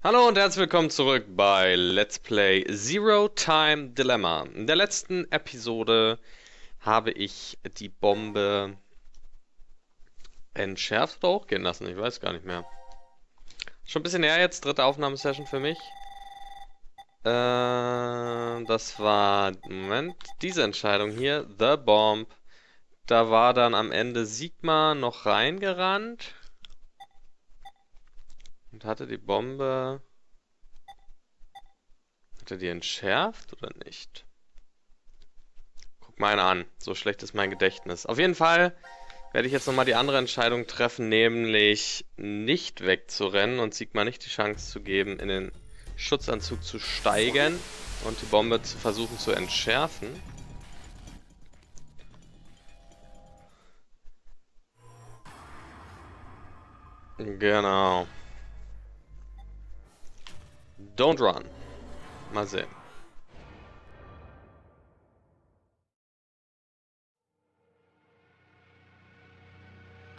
Hallo und herzlich willkommen zurück bei Let's Play Zero Time Dilemma. In der letzten Episode habe ich die Bombe entschärft oder hochgehen lassen. Ich weiß gar nicht mehr. Schon ein bisschen her jetzt, dritte Aufnahmesession für mich. Das war, Moment, diese Entscheidung hier, The Bomb. Da war dann am Ende Sigma noch reingerannt und hatte die Bombe... Hat er die entschärft oder nicht? Guck mal einer an. So schlecht ist mein Gedächtnis. Auf jeden Fall werde ich jetzt nochmal die andere Entscheidung treffen, nämlich nicht wegzurennen und Sigma nicht die Chance zu geben, in den Schutzanzug zu steigen und die Bombe zu versuchen zu entschärfen. Genau. Don't run. Mal sehen.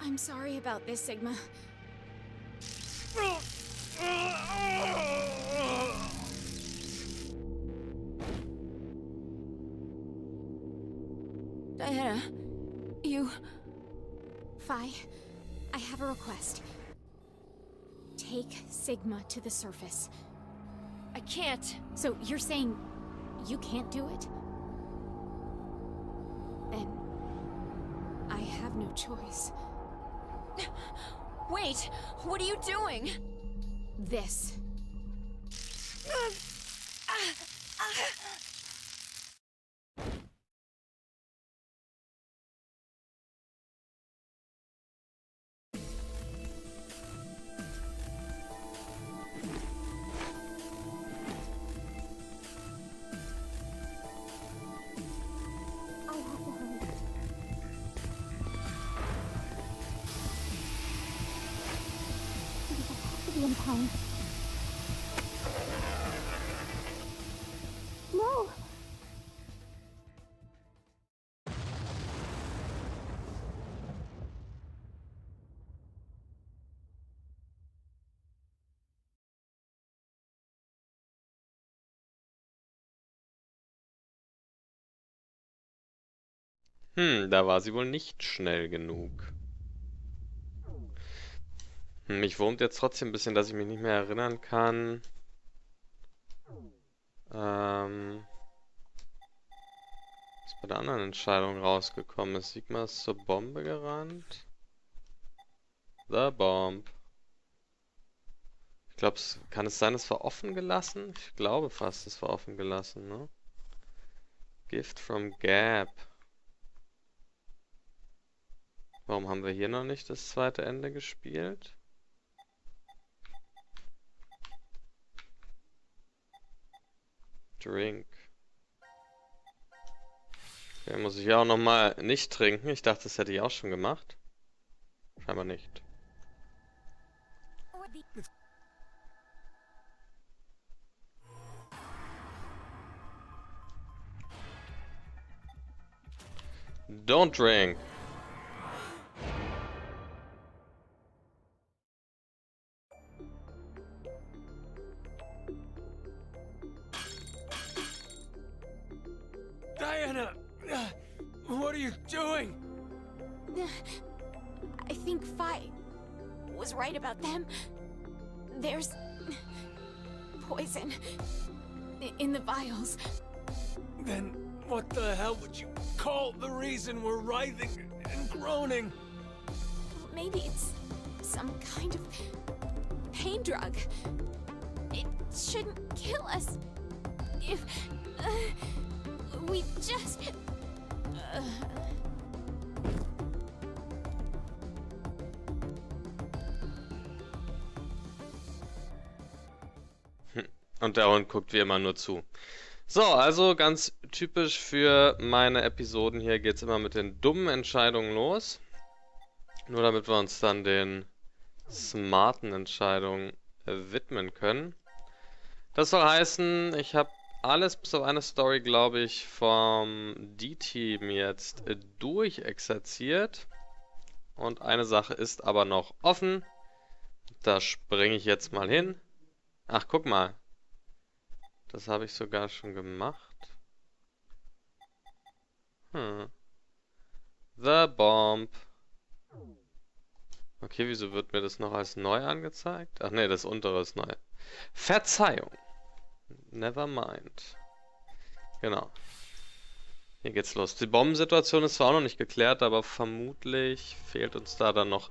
I'm sorry about this, Sigma. Diana, you... Phi, I have a request. Take Sigma to the surface. I can't. So you're saying you can't do it? Then I have no choice. Wait, what are you doing? This. No. Da war sie wohl nicht schnell genug. Mich wurmt jetzt trotzdem ein bisschen, dass ich mich nicht mehr erinnern kann. Was bei der anderen Entscheidung rausgekommen ist. Sigma ist zur Bombe gerannt. The Bomb. Ich glaube, kann es sein, es war offen gelassen? Ich glaube fast, es war offen gelassen, ne? Gift from Gap. Warum haben wir hier noch nicht das zweite Ende gespielt? Drink. Okay, muss ich ja auch nochmal nicht trinken. Ich dachte, das hätte ich auch schon gemacht. Scheinbar nicht. Don't drink. Diana! What are you doing? I think Phi was right about them. There's poison in the vials. Then what the hell would you call the reason we're writhing and groaning? Maybe it's some kind of pain drug. It shouldn't kill us if we just... Und der Hund guckt wie immer nur zu. So, also ganz typisch für meine Episoden hier geht es immer mit den dummen Entscheidungen los. Nur damit wir uns dann den smarten Entscheidungen widmen können. Das soll heißen, ich habe alles bis auf eine Story, glaube ich, vom D-Team jetzt durchexerziert. Und eine Sache ist aber noch offen. Da springe ich jetzt mal hin. Ach, guck mal. Das habe ich sogar schon gemacht. Hm. The Bomb. Okay, wieso wird mir das noch als neu angezeigt? Ach nee, das untere ist neu. Verzeihung. Never mind. Genau. Hier geht's los. Die Bombensituation ist zwar auch noch nicht geklärt, aber vermutlich fehlt uns da dann noch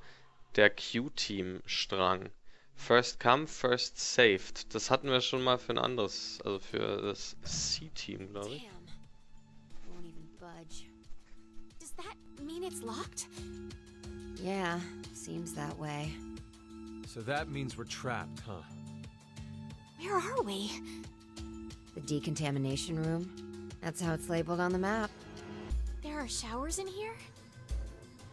der Q-Team-Strang. First come, first saved. Das hatten wir schon mal für ein anderes, also für das C-Team, glaube ich. Damn. Won't even budge. Does that mean it's locked? Yeah, seems that way. So that means we're trapped, huh? Where are we? The decontamination room? That's how it's labeled on the map. There are showers in here?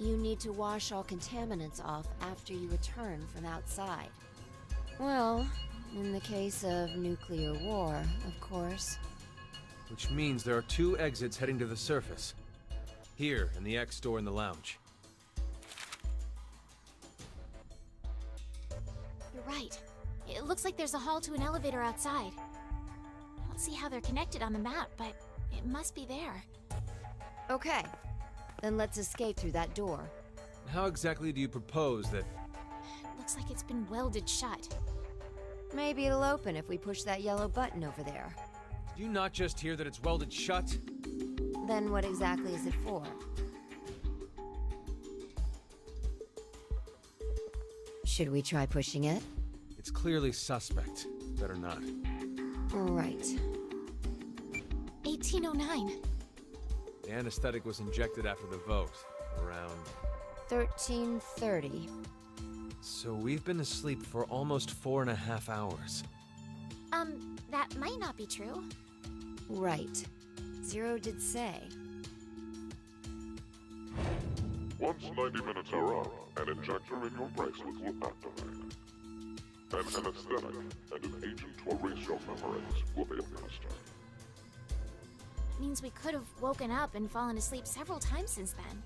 You need to wash all contaminants off after you return from outside. Well, in the case of nuclear war, of course. Which means there are 2 exits heading to the surface. Here, and the X door in the lounge. You're right. It looks like there's a hall to an elevator outside. I don't see how they're connected on the map, but it must be there. Okay, then let's escape through that door. How exactly do you propose that... Looks like it's been welded shut. Maybe it'll open if we push that yellow button over there. Did you not just hear that it's welded shut? Then what exactly is it for? Should we try pushing it? It's clearly suspect. Better not. Right. 1809. The anesthetic was injected after the vote. Around... 1330. So we've been asleep for almost 4.5 hours. That might not be true. Right. Zero did say. Once 90 minutes are up, an injector in your bracelet will activate. An anesthetic and an agent to erase your memories will be administered. Means we could have woken up and fallen asleep several times since then.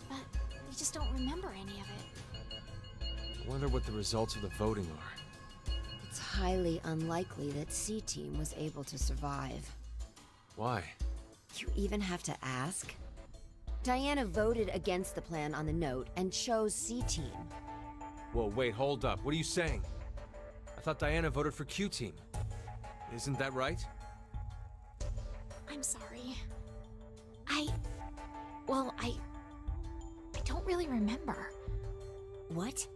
But we just don't remember any of it. I wonder what the results of the voting are. It's highly unlikely that C-Team was able to survive. Why? You even have to ask? Diana voted against the plan on the note and chose C-Team. Whoa, wait, hold up. What are you saying? I thought Diana voted for Q-Team. Isn't that right? I'm sorry. I don't really remember. What?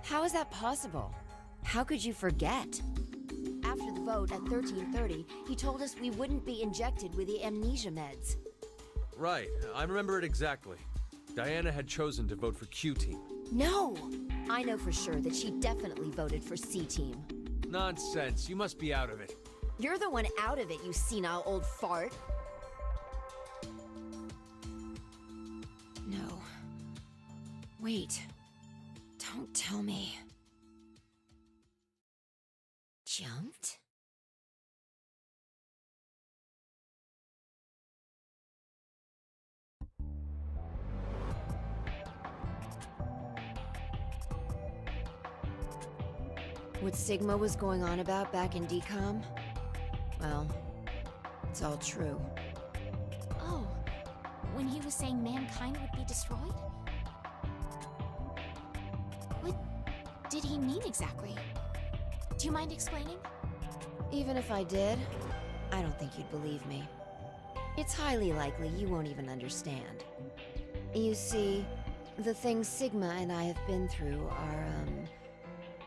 How is that possible? How could you forget? After the vote at 1330, he told us we wouldn't be injected with the amnesia meds. Right, I remember it exactly. Diana had chosen to vote for Q-Team. No! I know for sure that she definitely voted for C-Team. Nonsense, you must be out of it. You're the one out of it, you senile old fart. No. Wait. Don't tell me. Jumped? What Sigma was going on about back in DCOM? Well, it's all true. Oh, when he was saying mankind would be destroyed? What did he mean exactly? Do you mind explaining? Even if I did, I don't think you'd believe me. It's highly likely you won't even understand. You see, the things Sigma and I have been through are,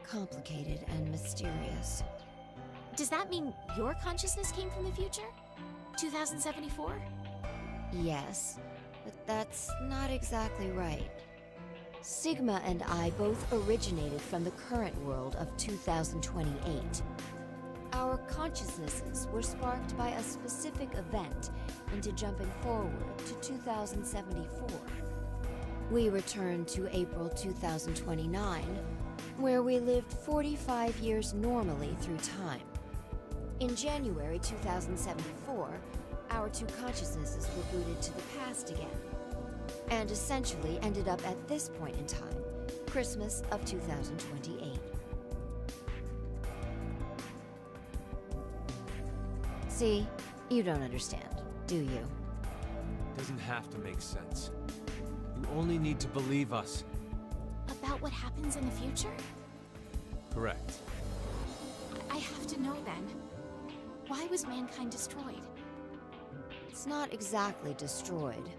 complicated and mysterious. Does that mean your consciousness came from the future? 2074? Yes, but that's not exactly right. Sigma and I both originated from the current world of 2028. Our consciousnesses were sparked by a specific event into jumping forward to 2074. We returned to April 2029, where we lived 45 years normally through time. In January 2074, our two consciousnesses were booted to the past again, and essentially ended up at this point in time, Christmas of 2028. See? You don't understand, do you? Doesn't have to make sense. You only need to believe us. About what happens in the future? Correct. I have to know then. Why was mankind destroyed? It's not exactly destroyed.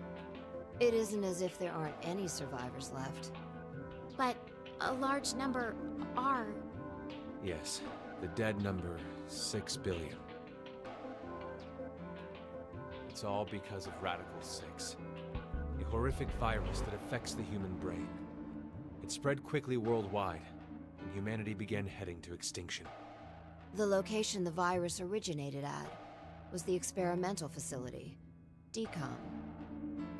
It isn't as if there aren't any survivors left. But a large number are... Yes, the dead number 6 billion. It's all because of Radical 6, a horrific virus that affects the human brain. It spread quickly worldwide, and humanity began heading to extinction. The location the virus originated at was the experimental facility, DECOM.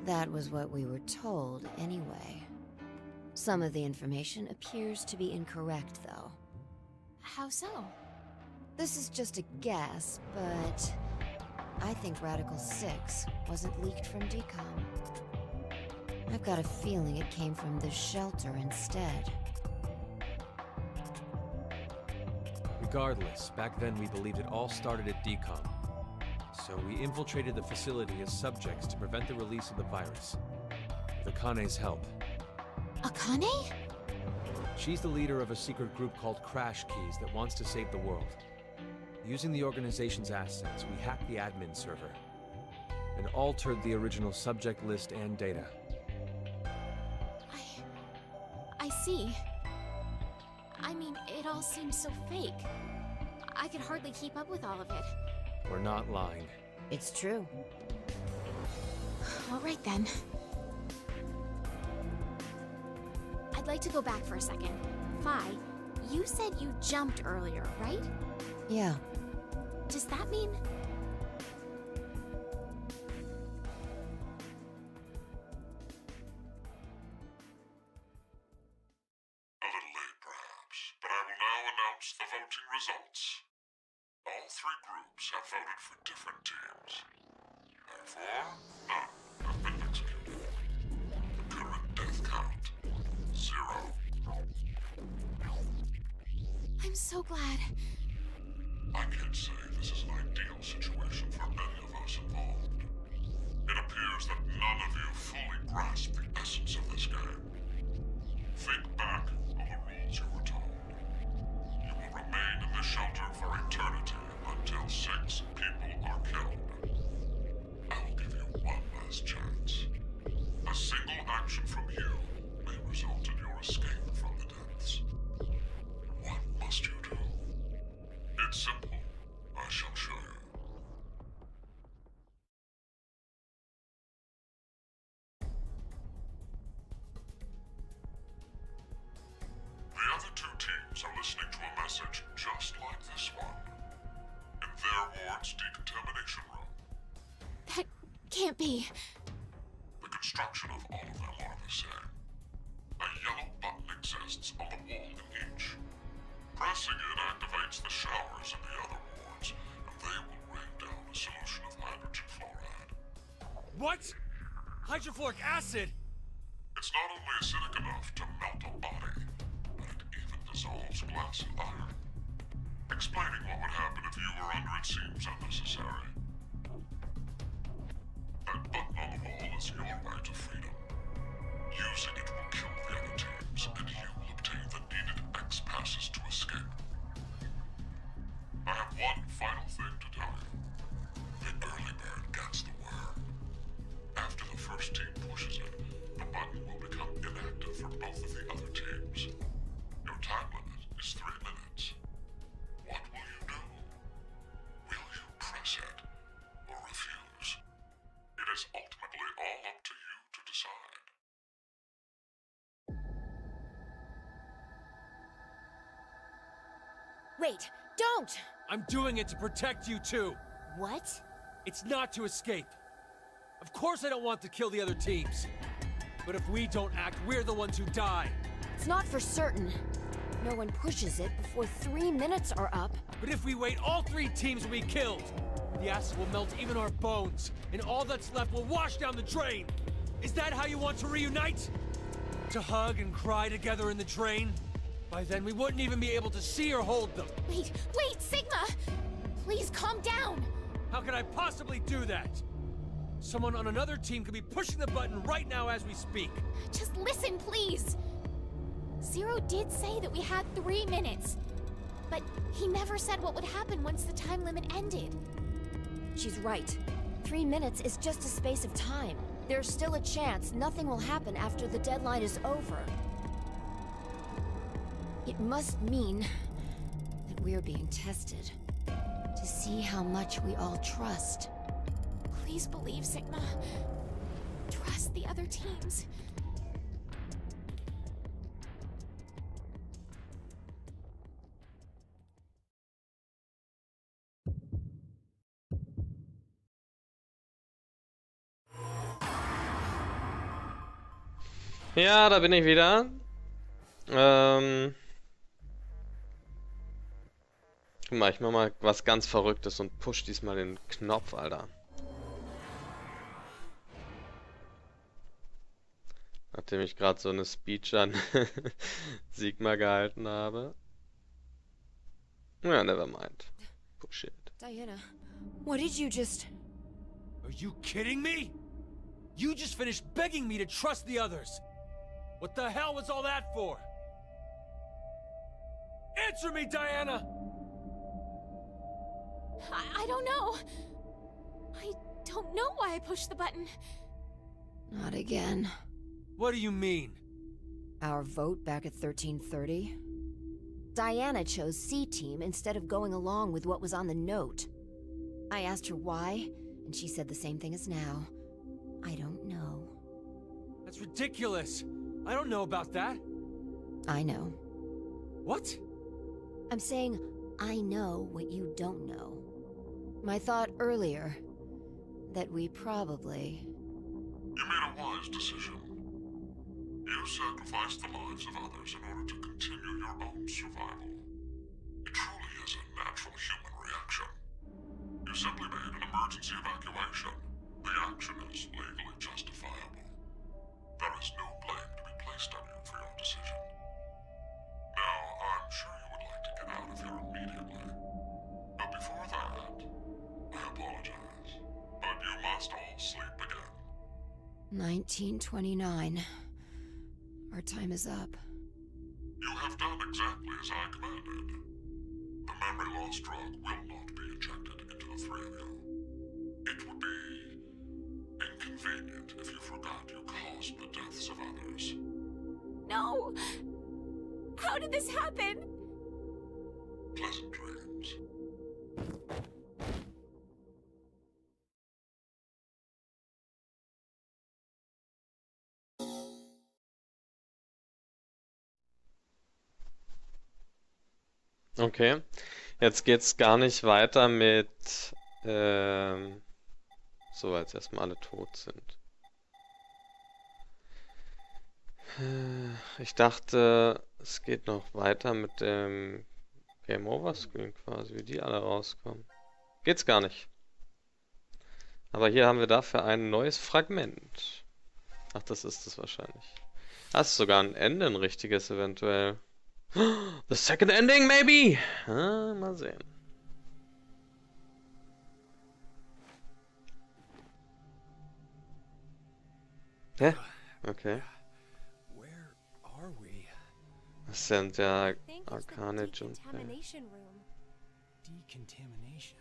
That was what we were told, anyway. Some of the information appears to be incorrect, though. How so? This is just a guess, but I think Radical 6 wasn't leaked from DECOM. I've got a feeling it came from this shelter instead. Regardless, back then we believed it all started at DECOM. So we infiltrated the facility as subjects to prevent the release of the virus. With Akane's help. Akane? She's the leader of a secret group called Crash Keys that wants to save the world. Using the organization's assets, we hacked the admin server and altered the original subject list and data. I see. I mean, it all seems so fake. I could hardly keep up with all of it. We're not lying. It's true. All right then. I'd like to go back for a second. Fi, you said you jumped earlier, right? Yeah. Does that mean... A little late, perhaps, but I will now announce the voting results. All three groups have voted for different teams. Therefore, none have been executed. The current death count, 0. I'm so glad. I can't say this is an ideal situation for any of us involved. It appears that none of you fully grasp the essence of this game. Think back on the rules you were told. You will remain in the shelter for eternity until 6 people are killed. I will give you one last chance. A single action from you may result in your escape from the depths. What must you do? It's simple. I shall show you. The other 2 teams are listening to a message just like this one. In their ward's decontamination room. That can't be. The construction of all of them are the same. A yellow button exists on the wall in each. Pressing it activates the showers in the other wards, and they will rain down a solution of hydrogen fluoride. What? Hydrofluoric acid? It's not only acidic enough to melt a body, but it even dissolves glass and iron. Explaining what would happen if you were under it seems unnecessary. That button on the wall is your way to freedom. Using it will kill the other teams, and you will obtain the needed X passes to escape. I have one final thing to tell you. The early bird gets the worm. After the first team pushes it, the button will become inactive for both of the other teams. Your time limit is 3 minutes. What will you do? Will you press it or refuse? It is ultimately all up to you to decide. Wait, don't! I'm doing it to protect you too. What? It's not to escape. Of course I don't want to kill the other teams. But if we don't act, we're the ones who die. It's not for certain. No one pushes it before 3 minutes are up. But if we wait, all 3 teams will be killed. The acid will melt even our bones, and all that's left will wash down the drain. Is that how you want to reunite? To hug and cry together in the drain? By then, we wouldn't even be able to see or hold them. Wait, Sigma! Please calm down! How could I possibly do that? Someone on another team could be pushing the button right now as we speak. Just listen, please! Zero did say that we had 3 minutes. But he never said what would happen once the time limit ended. She's right. 3 minutes is just a space of time. There's still a chance nothing will happen after the deadline is over. It must mean that we're being tested to see how much we all trust. Please believe, Sigma. Trust the other teams. Ja, da bin ich wieder. Guck mal, ich mach mal was ganz Verrücktes und push diesmal den Knopf, Alter. Nachdem ich gerade so eine Speech an Sigma gehalten habe. Ja, never mind. Push it. Diana, what did you just... Are you kidding me? You just finished begging me to trust the others. What the hell was all that for? Answer me, Diana! I don't know. I don't know why I pushed the button. Not again. What do you mean? Our vote back at 1330? Diana chose C-Team instead of going along with what was on the note. I asked her why, and she said the same thing as now. I don't know. That's ridiculous. I don't know about that. I know. What? I'm saying I know what you don't know. My thought earlier, that we probably... You made a wise decision. You sacrificed the lives of others in order to continue your own survival. It truly is a natural human reaction. You simply made an emergency evacuation. The action is legally justifiable. There is no blame to be placed on you for your decision. Now, I'm sure you would like to get out of here immediately. But before that, I apologize. But you must all sleep again. 1929. Our time is up. You have done exactly as I commanded. The memory loss drug will not be injected into the three of you. It would be inconvenient if you forgot you caused the deaths of others. No! How did this happen? Pleasant dreams. Okay, jetzt geht's gar nicht weiter mit, so, als erstmal alle tot sind. Ich dachte, es geht noch weiter mit dem Game Over Screen quasi, wie die alle rauskommen. Geht's gar nicht. Aber hier haben wir dafür ein neues Fragment. Ach, das ist es wahrscheinlich. Das ist sogar ein Ende, ein richtiges eventuell. The second ending, maybe? Ah, mal sehen. Hä? Okay. Where are we? Das sind ja I think it's the Arcanage und... decontamination room. Decontamination.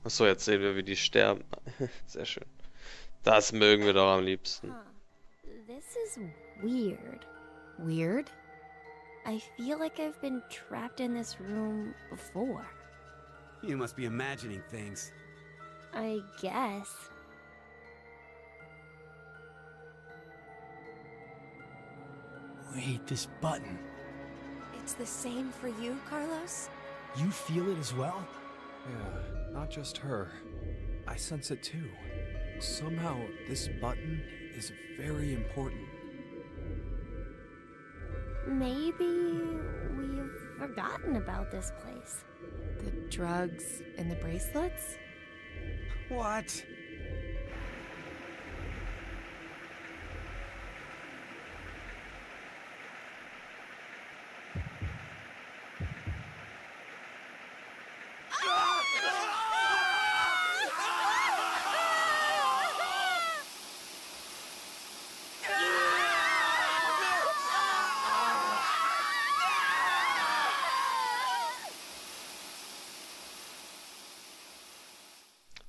Achso, jetzt sehen wir, wie die sterben. Sehr schön. Das mögen wir doch am liebsten. Huh. This is weird. Weird? I feel like I've been trapped in this room before. You must be imagining things. I guess. Wait, this button. It's the same for you, Carlos? You feel it as well? Yeah, not just her. I sense it too. Somehow, this button is very important. Maybe we've forgotten about this place. The drugs and the bracelets? What?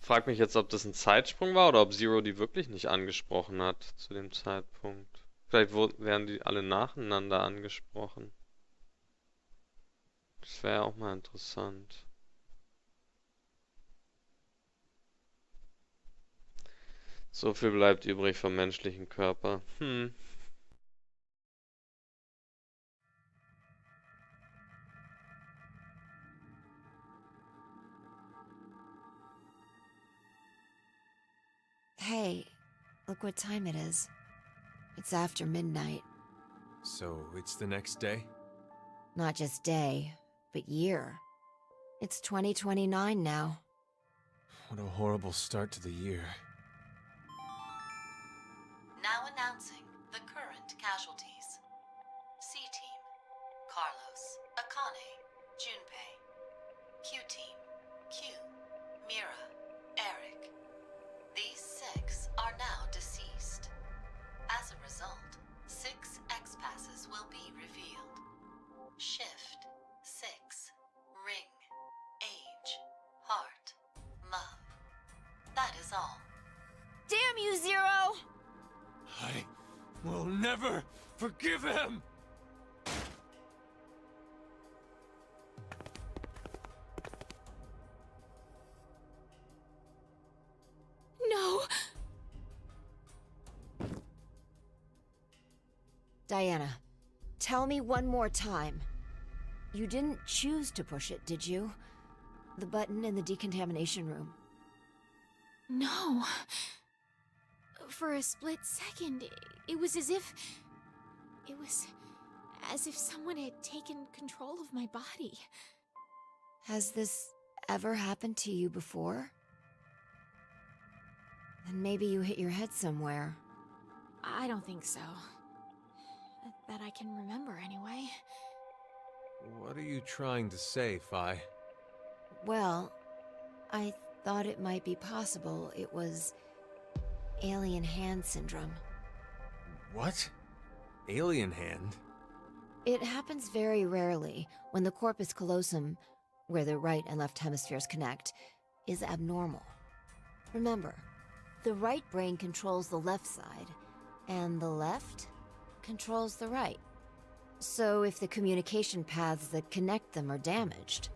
Frag mich jetzt, ob das ein Zeitsprung war oder ob Zero die wirklich nicht angesprochen hat zu dem Zeitpunkt. Vielleicht werden die alle nacheinander angesprochen. Das wäre ja auch mal interessant. So viel bleibt übrig vom menschlichen Körper. Hey, look what time it is. It's after midnight. So, it's the next day? Not just day, but year. It's 2029 now. What a horrible start to the year. Now announcing the current casualties. C-Team, Carlos, Akane, Junpei. Q-Team, Q, Mira, Eric. These 6 are now deceased. As a result, 6 X-Passes will be revealed. Shift, 6, Ring, Age, Heart, Love. That is all. Damn you, Zero! I will never forgive him! No! Diana, tell me one more time. You didn't choose to push it, did you? The button in the decontamination room. No. For a split second, it was as if... It was as if someone had taken control of my body. Has this ever happened to you before? Then maybe you hit your head somewhere. I don't think so. That I can remember, anyway. What are you trying to say, Phi? Well, I thought it might be possible it was alien hand syndrome. What? Alien hand? It happens very rarely when the corpus callosum, where the right and left hemispheres connect, is abnormal. Remember, the right brain controls the left side, and the left controls the right. So if the communication paths that connect them are damaged,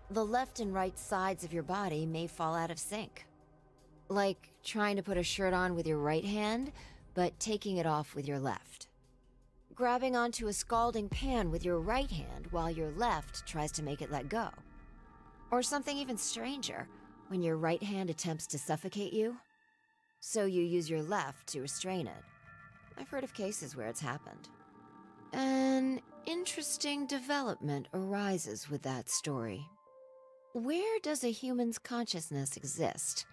the left and right sides of your body may fall out of sync. Like trying to put a shirt on with your right hand, but taking it off with your left. Grabbing onto a scalding pan with your right hand while your left tries to make it let go. Or something even stranger, when your right hand attempts to suffocate you, so you use your left to restrain it. I've heard of cases where it's happened. An interesting development arises with that story. Where does a human's consciousness exist?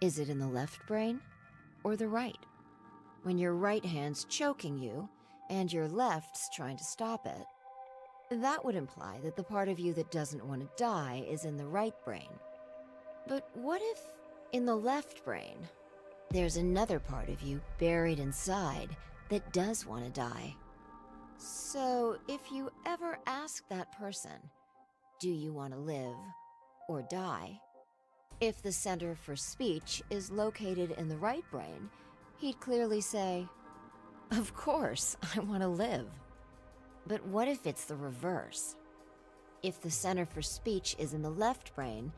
Is it in the left brain or the right? When your right hand's choking you and your left's trying to stop it, that would imply that the part of you that doesn't want to die is in the right brain. But what if, in the left brain, there's another part of you buried inside that does want to die? So, if you ever ask that person, do you want to live or die? If the center for speech is located in the right brain, he'd clearly say, of course, I want to live. But what if it's the reverse? If the center for speech is in the left brain,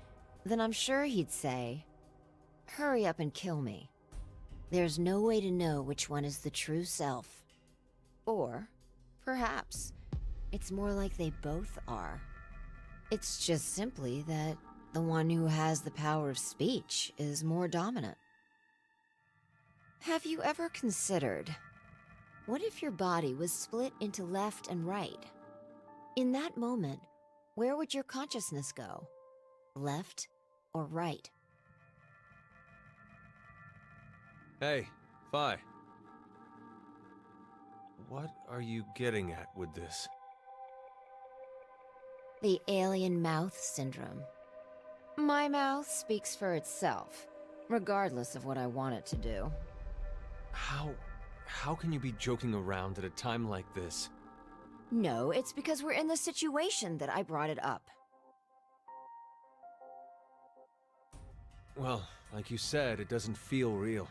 then I'm sure he'd say, hurry up and kill me. There's no way to know which one is the true self. Or, perhaps, it's more like they both are. It's just simply that the one who has the power of speech is more dominant. Have you ever considered, what if your body was split into left and right? In that moment, where would your consciousness go? Left or right? Hey, Phi. What are you getting at with this? The alien mouth syndrome. My mouth speaks for itself, regardless of what I want it to do. How can you be joking around at a time like this? No, it's because we're in this situation that I brought it up. Well, like you said, it doesn't feel real.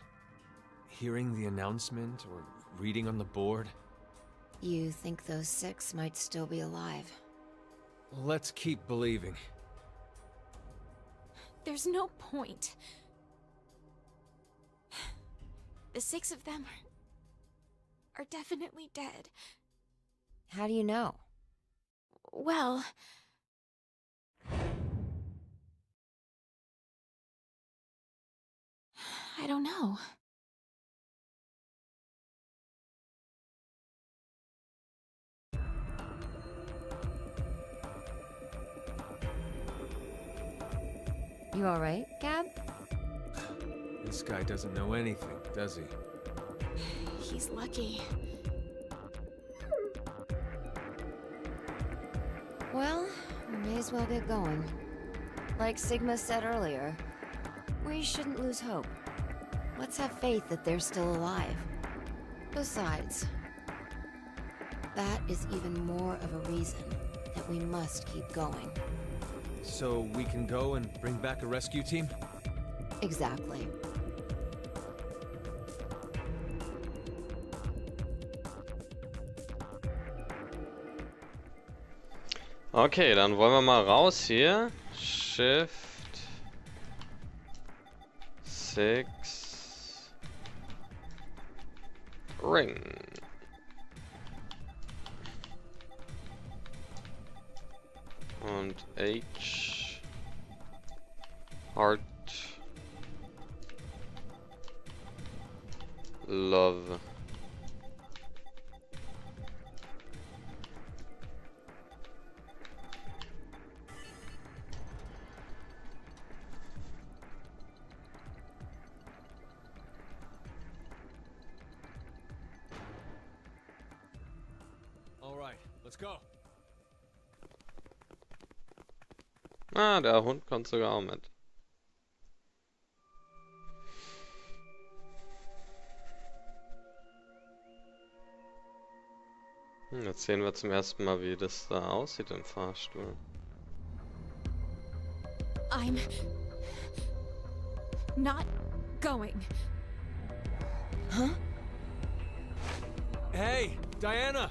Hearing the announcement or reading on the board. You think those 6 might still be alive? Let's keep believing. There's no point. The 6 of them are definitely dead. How do you know? Well... I don't know. You alright, Gab? This guy doesn't know anything, does he? He's lucky. Well, we may as well get going. Like Sigma said earlier, we shouldn't lose hope. Let's have faith that they're still alive. Besides, that is even more of a reason that we must keep going. So we can go and bring back a rescue team? Exactly. Okay, dann wollen wir mal raus hier. Shift 6 Ring. Und H Heart Love. All right, let's go. Ah, der Hund kommt sogar auch mit. Jetzt sehen wir zum ersten Mal, wie das da aussieht im Fahrstuhl. I'm... not going. Huh? Hey, Diana!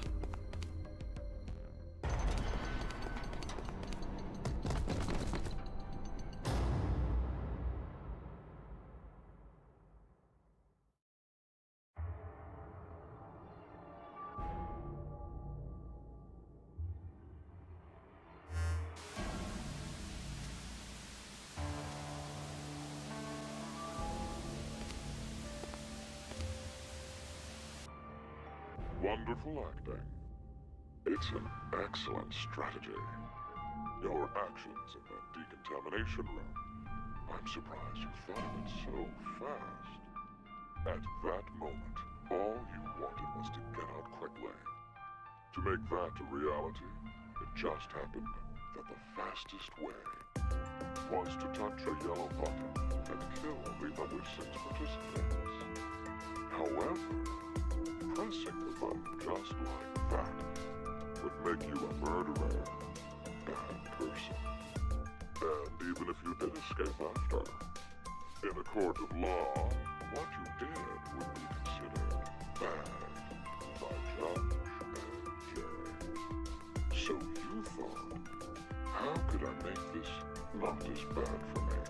Wonderful acting. It's an excellent strategy. Your actions in that decontamination room. I'm surprised you thought of it so fast. At that moment, all you wanted was to get out quickly. To make that a reality, it just happened that the fastest way was to touch a yellow button and kill the other 6 participants. However, pressing the button just like that would make you a murderer, bad person. And even if you did escape after, in a court of law, what you did would be considered bad by judge and jury. So you thought, how could I make this not as bad for me?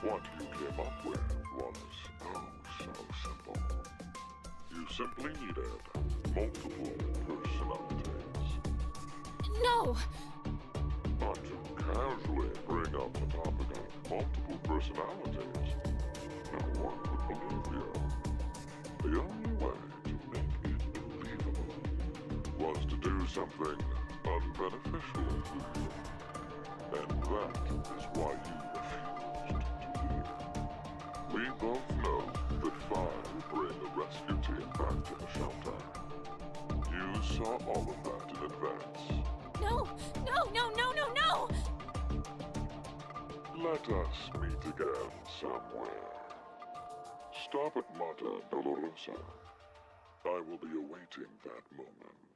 What you came up with was oh so simple. You simply needed multiple personalities. No! Not to casually bring up the topic of multiple personalities. No one would believe you. The only way to make it believable was to do something unbeneficial to you. And that is why you refused to leave. We both know that fire would bring a rescue team back to the shelter. You saw all of that in advance. No! No, no, no, no, no! Let us meet again somewhere. Stop at Mata Dolorosa. I will be awaiting that moment.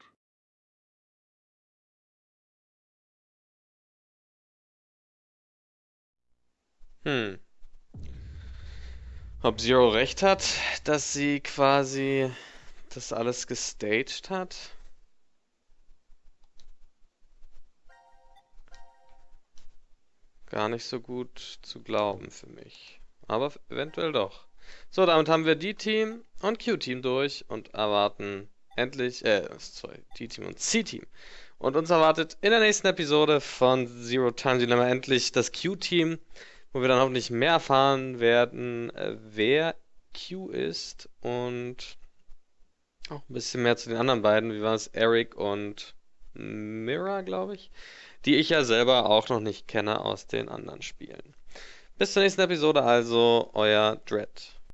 ob Zero recht hat, dass sie quasi das alles gestaged hat. Gar nicht so gut zu glauben für mich. Aber eventuell doch. So, damit haben wir D-Team und Q-Team durch und erwarten endlich, sorry, D-Team und C-Team. Und uns erwartet in der nächsten Episode von Zero Time Dilemma endlich das Q-Team, wo wir dann hoffentlich mehr erfahren werden, wer Q ist und auch ein bisschen mehr zu den anderen beiden, wie war es, Eric und Mira, glaube ich, die ich ja selber auch noch nicht kenne aus den anderen Spielen. Bis zur nächsten Episode also, euer Dread.